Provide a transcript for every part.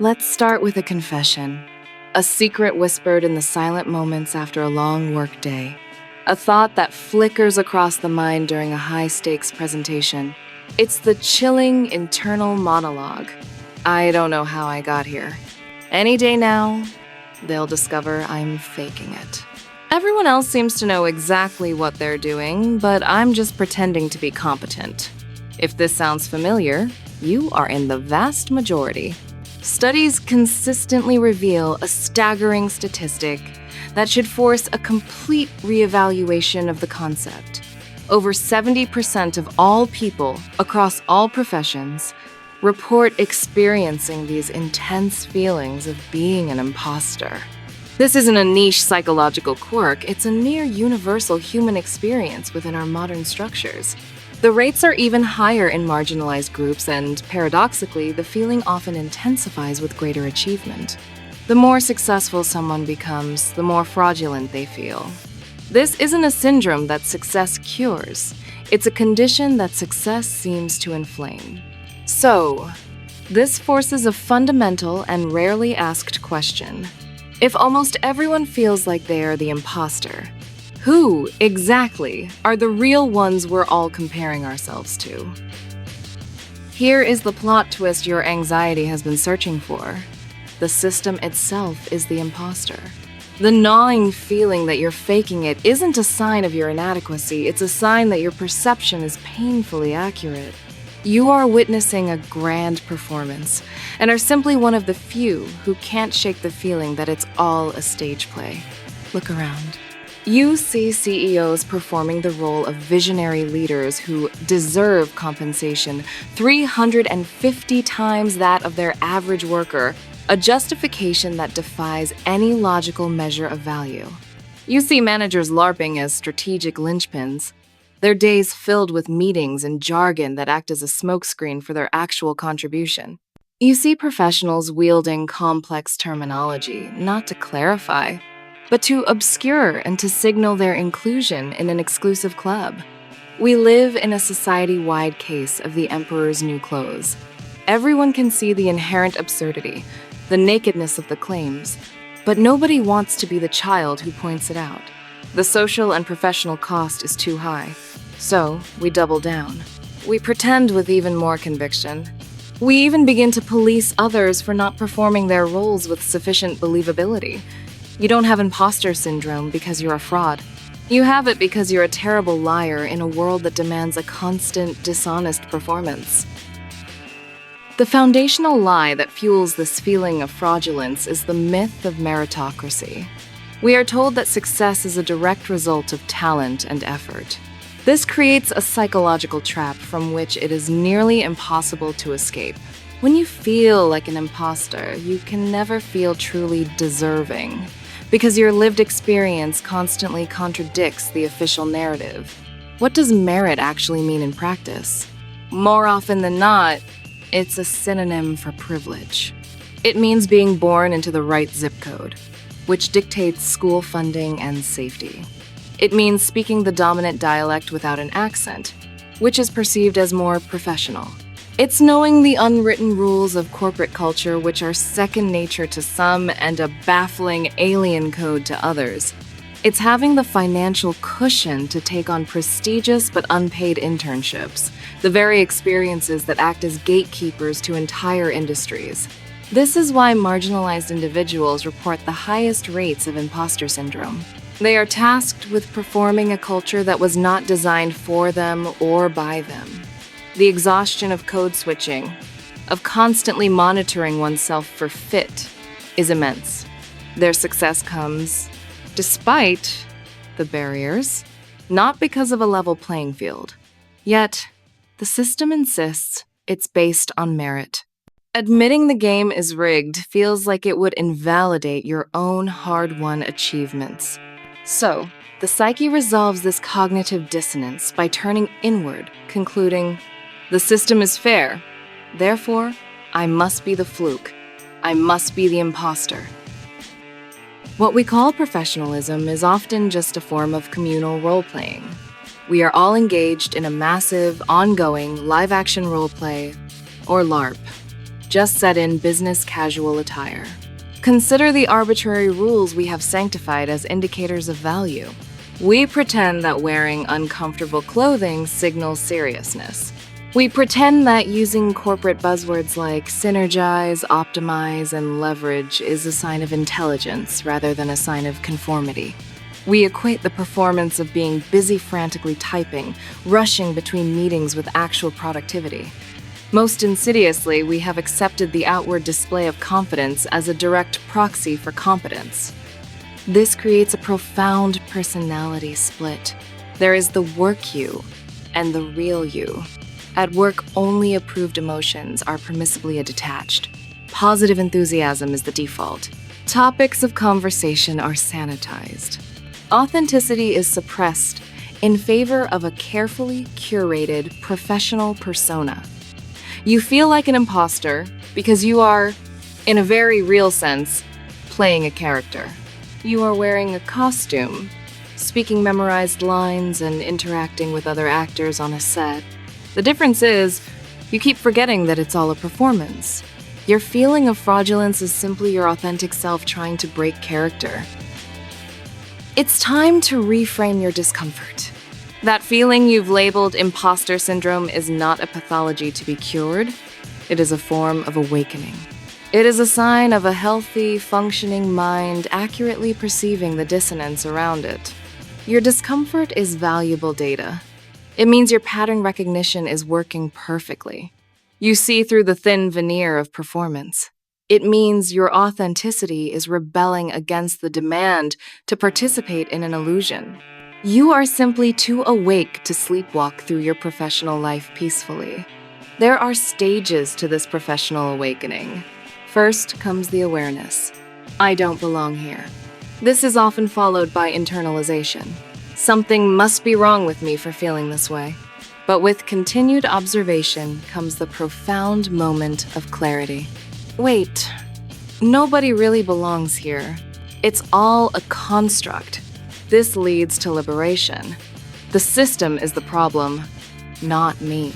Let's start with a confession. A secret whispered in the silent moments after a long workday. A thought that flickers across the mind during a high-stakes presentation. It's the chilling internal monologue. I don't know how I got here. Any day now, they'll discover I'm faking it. Everyone else seems to know exactly what they're doing, but I'm just pretending to be competent. If this sounds familiar, you are in the vast majority. Studies consistently reveal a staggering statistic that should force a complete reevaluation of the concept. Over 70% of all people across all professions report experiencing these intense feelings of being an imposter. This isn't a niche psychological quirk, it's a near universal human experience within our modern structures. The rates are even higher in marginalized groups, and paradoxically, the feeling often intensifies with greater achievement. The more successful someone becomes, the more fraudulent they feel. This isn't a syndrome that success cures. It's a condition that success seems to inflame. So, this forces a fundamental and rarely asked question. If almost everyone feels like they are the imposter, who, exactly, are the real ones we're all comparing ourselves to? Here is the plot twist your anxiety has been searching for. The system itself is the imposter. The gnawing feeling that you're faking it isn't a sign of your inadequacy, it's a sign that your perception is painfully accurate. You are witnessing a grand performance, and are simply one of the few who can't shake the feeling that it's all a stage play. Look around. You see CEOs performing the role of visionary leaders who deserve compensation 350 times that of their average worker, a justification that defies any logical measure of value. You see managers LARPing as strategic linchpins, their days filled with meetings and jargon that act as a smokescreen for their actual contribution. You see professionals wielding complex terminology, not to clarify, but to obscure and to signal their inclusion in an exclusive club. We live in a society-wide case of the emperor's new clothes. Everyone can see the inherent absurdity, the nakedness of the claims, but nobody wants to be the child who points it out. The social and professional cost is too high, so we double down. We pretend with even more conviction. We even begin to police others for not performing their roles with sufficient believability. You don't have imposter syndrome because you're a fraud. You have it because you're a terrible liar in a world that demands a constant, dishonest performance. The foundational lie that fuels this feeling of fraudulence is the myth of meritocracy. We are told that success is a direct result of talent and effort. This creates a psychological trap from which it is nearly impossible to escape. When you feel like an imposter, you can never feel truly deserving, because your lived experience constantly contradicts the official narrative. What does merit actually mean in practice? More often than not, it's a synonym for privilege. It means being born into the right zip code, which dictates school funding and safety. It means speaking the dominant dialect without an accent, which is perceived as more professional. It's knowing the unwritten rules of corporate culture, which are second nature to some and a baffling alien code to others. It's having the financial cushion to take on prestigious but unpaid internships, the very experiences that act as gatekeepers to entire industries. This is why marginalized individuals report the highest rates of imposter syndrome. They are tasked with performing a culture that was not designed for them or by them. The exhaustion of code switching, of constantly monitoring oneself for fit, is immense. Their success comes despite the barriers, not because of a level playing field. Yet, the system insists it's based on merit. Admitting the game is rigged feels like it would invalidate your own hard-won achievements. So, the psyche resolves this cognitive dissonance by turning inward, concluding, the system is fair, therefore, I must be the fluke. I must be the imposter. What we call professionalism is often just a form of communal role-playing. We are all engaged in a massive, ongoing, live-action role-play, or LARP. just set in business casual attire. Consider the arbitrary rules we have sanctified as indicators of value. We pretend that wearing uncomfortable clothing signals seriousness. We pretend that using corporate buzzwords like synergize, optimize, and leverage is a sign of intelligence rather than a sign of conformity. We equate the performance of being busy frantically typing, rushing between meetings with actual productivity. Most insidiously, we have accepted the outward display of confidence as a direct proxy for competence. This creates a profound personality split. There is the work you and the real you. At work, only approved emotions are permissibly detached. Positive enthusiasm is the default. Topics of conversation are sanitized. Authenticity is suppressed in favor of a carefully curated professional persona. You feel like an imposter because you are, in a very real sense, playing a character. You are wearing a costume, speaking memorized lines, and interacting with other actors on a set. The difference is, you keep forgetting that it's all a performance. Your feeling of fraudulence is simply your authentic self trying to break character. It's time to reframe your discomfort. That feeling you've labeled imposter syndrome is not a pathology to be cured. It is a form of awakening. It is a sign of a healthy, functioning mind accurately perceiving the dissonance around it. Your discomfort is valuable data. It means your pattern recognition is working perfectly. You see through the thin veneer of performance. It means your authenticity is rebelling against the demand to participate in an illusion. You are simply too awake to sleepwalk through your professional life peacefully. There are stages to this professional awakening. First comes the awareness. I don't belong here. This is often followed by internalization. Something must be wrong with me for feeling this way. But with continued observation comes the profound moment of clarity. Wait, nobody really belongs here. It's all a construct. This leads to liberation. The system is the problem, not me.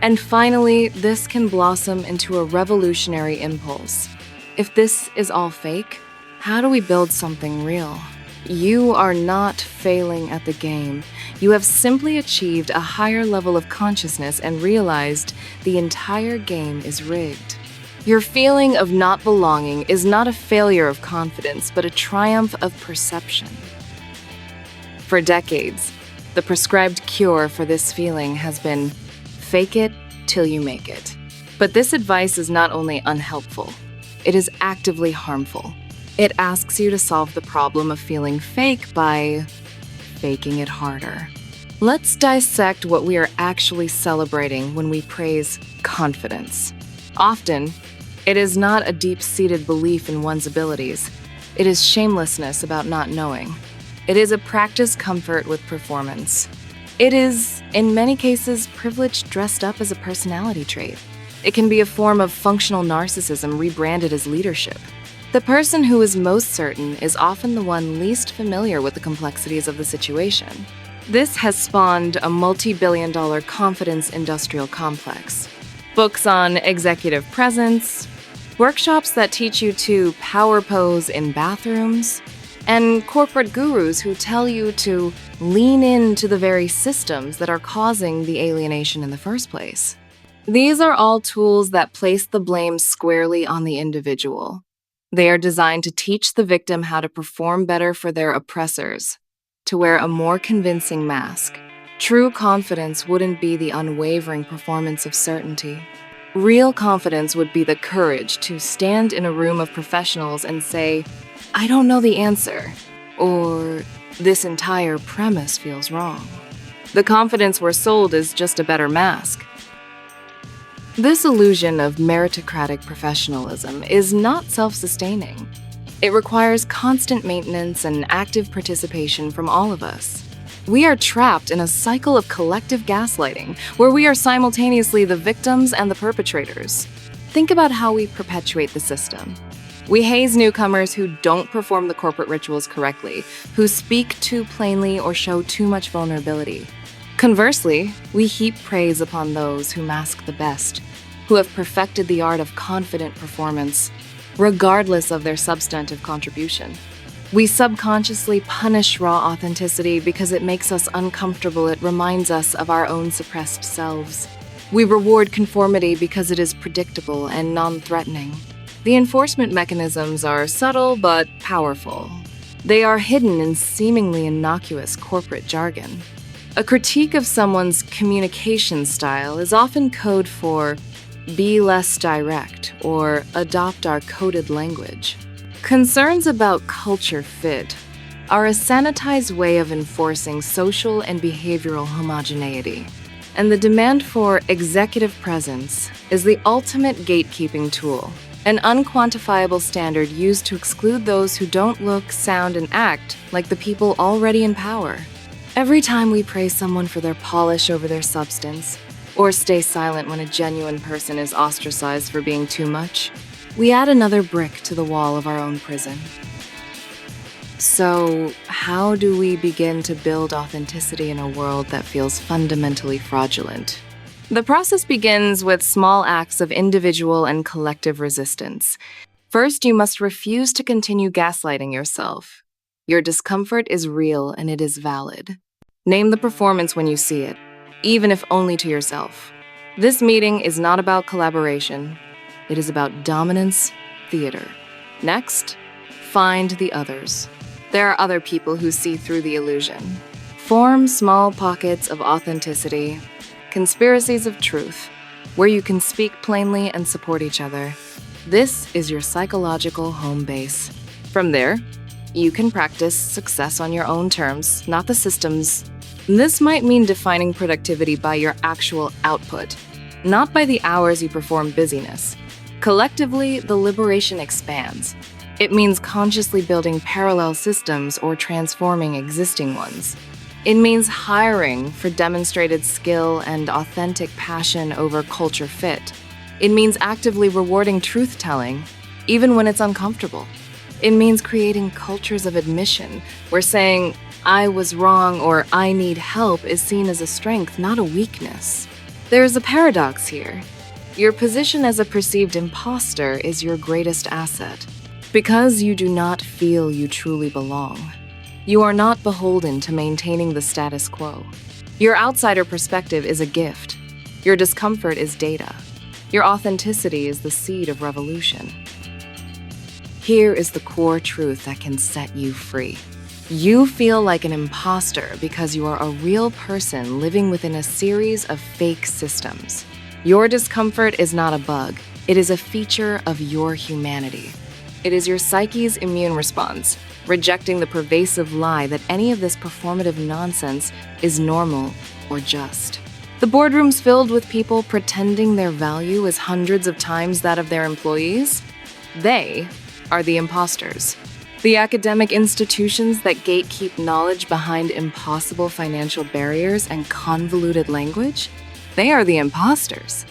And finally, this can blossom into a revolutionary impulse. If this is all fake, how do we build something real? You are not failing at the game. You have simply achieved a higher level of consciousness and realized the entire game is rigged. Your feeling of not belonging is not a failure of confidence, but a triumph of perception. For decades, the prescribed cure for this feeling has been fake it till you make it. But this advice is not only unhelpful, it is actively harmful. It asks you to solve the problem of feeling fake by faking it harder. Let's dissect what we are actually celebrating when we praise confidence. Often, it is not a deep-seated belief in one's abilities. It is shamelessness about not knowing. It is a practiced comfort with performance. It is, in many cases, privilege dressed up as a personality trait. It can be a form of functional narcissism rebranded as leadership. The person who is most certain is often the one least familiar with the complexities of the situation. This has spawned a multi-billion-dollar confidence industrial complex. Books on executive presence, workshops that teach you to power pose in bathrooms, and corporate gurus who tell you to lean into the very systems that are causing the alienation in the first place. These are all tools that place the blame squarely on the individual. They are designed to teach the victim how to perform better for their oppressors, to wear a more convincing mask. True confidence wouldn't be the unwavering performance of certainty. Real confidence would be the courage to stand in a room of professionals and say, I don't know the answer, or this entire premise feels wrong. The confidence we're sold is just a better mask. This illusion of meritocratic professionalism is not self-sustaining. It requires constant maintenance and active participation from all of us. We are trapped in a cycle of collective gaslighting, where we are simultaneously the victims and the perpetrators. Think about how we perpetuate the system. We haze newcomers who don't perform the corporate rituals correctly, who speak too plainly or show too much vulnerability. Conversely, we heap praise upon those who mask the best, who have perfected the art of confident performance, regardless of their substantive contribution. We subconsciously punish raw authenticity because it makes us uncomfortable. It reminds us of our own suppressed selves. We reward conformity because it is predictable and non-threatening. The enforcement mechanisms are subtle but powerful. They are hidden in seemingly innocuous corporate jargon. A critique of someone's communication style is often code for "be less direct" or "adopt our coded language." Concerns about culture fit are a sanitized way of enforcing social and behavioral homogeneity. And the demand for executive presence is the ultimate gatekeeping tool, an unquantifiable standard used to exclude those who don't look, sound, and act like the people already in power. Every time we praise someone for their polish over their substance, or stay silent when a genuine person is ostracized for being too much, we add another brick to the wall of our own prison. So, how do we begin to build authenticity in a world that feels fundamentally fraudulent? The process begins with small acts of individual and collective resistance. First, you must refuse to continue gaslighting yourself. Your discomfort is real and it is valid. Name the performance when you see it, even if only to yourself. This meeting is not about collaboration. It is about dominance theater. Next, find the others. There are other people who see through the illusion. Form small pockets of authenticity, conspiracies of truth, where you can speak plainly and support each other. This is your psychological home base. From there, you can practice success on your own terms, not the system's. This might mean defining productivity by your actual output, not by the hours you perform busyness. Collectively, the liberation expands. It means consciously building parallel systems or transforming existing ones. It means hiring for demonstrated skill and authentic passion over culture fit. It means actively rewarding truth-telling, even when it's uncomfortable. It means creating cultures of admission, where saying, "I was wrong" or "I need help" is seen as a strength, not a weakness. There is a paradox here. Your position as a perceived imposter is your greatest asset, because you do not feel you truly belong. You are not beholden to maintaining the status quo. Your outsider perspective is a gift. Your discomfort is data. Your authenticity is the seed of revolution. Here is the core truth that can set you free. You feel like an imposter because you are a real person living within a series of fake systems. Your discomfort is not a bug. It is a feature of your humanity. It is your psyche's immune response, rejecting the pervasive lie that any of this performative nonsense is normal or just. The boardrooms filled with people pretending their value is hundreds of times that of their employees? They are the imposters. The academic institutions that gatekeep knowledge behind impossible financial barriers and convoluted language? They are the imposters.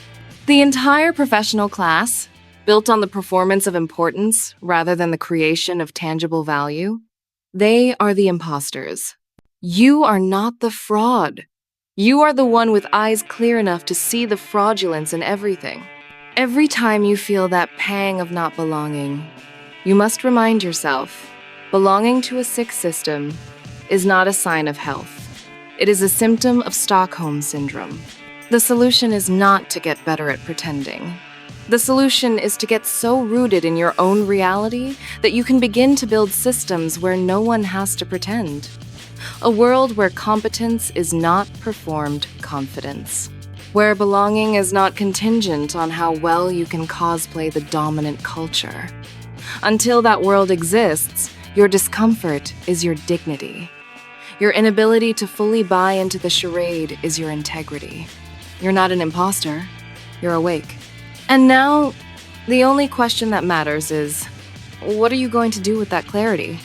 The entire professional class, built on the performance of importance rather than the creation of tangible value, they are the imposters. You are not the fraud. You are the one with eyes clear enough to see the fraudulence in everything. Every time you feel that pang of not belonging, you must remind yourself, belonging to a sick system is not a sign of health. It is a symptom of Stockholm Syndrome. The solution is not to get better at pretending. The solution is to get so rooted in your own reality that you can begin to build systems where no one has to pretend. A world where competence is not performed confidence. Where belonging is not contingent on how well you can cosplay the dominant culture. Until that world exists, your discomfort is your dignity. Your inability to fully buy into the charade is your integrity. You're not an imposter, you're awake. And now, the only question that matters is, what are you going to do with that clarity?